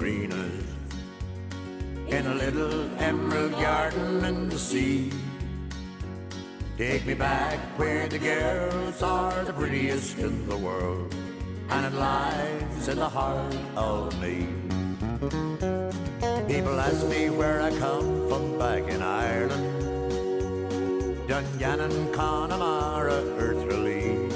Greenest, in a little emerald garden in the sea. Take me back where the girls are the prettiest in the world, and it lies in the heart of me. People ask me where I come from back in Ireland, Dungannon, Connemara, Earthralee,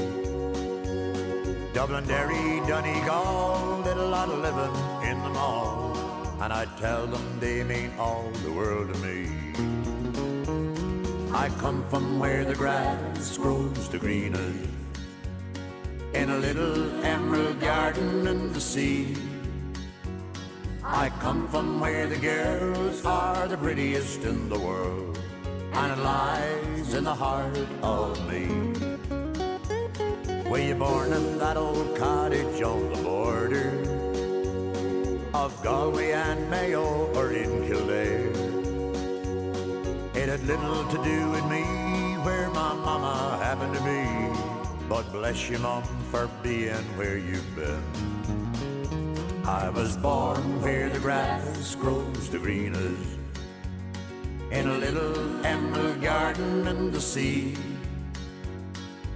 Dublin, Derry, Donegal, did a lot of living in them all, and I tell them they mean all the world to me. I come from where the grass grows the greenest, in a little emerald garden in the sea. I come from where the girls are the prettiest in the world, and it lies in the heart of me. Were you born in that old cottage on the border of Galway and Mayo, or in Kildare? It had little to do with me where my mama happened to be, but bless you, Mum, for being where you've been. I was born where the grass grows the greenest, in a little emerald garden in the sea.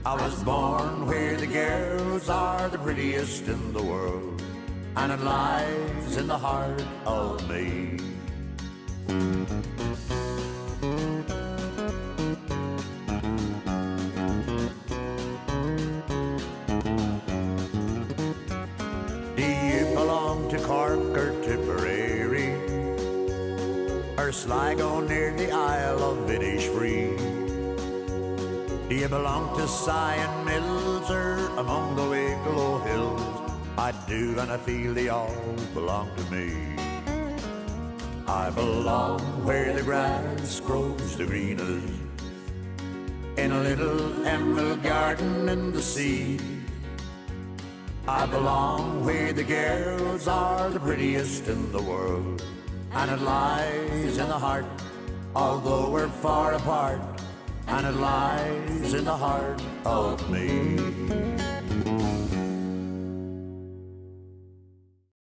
I was born where the girls are the prettiest in the world, and it lies in the heart of me. Do you belong to Cork or Tipperary, or Sligo near the Isle of Innisfree? Do you belong to Sion Mills or among the Wicklow Hills? I do, and I feel they all belong to me. I belong where the grass grows the greenest, in a little emerald garden in the sea. I belong where the girls are the prettiest in the world, and it lies in the heart, although we're far apart, and it lies in the heart of me.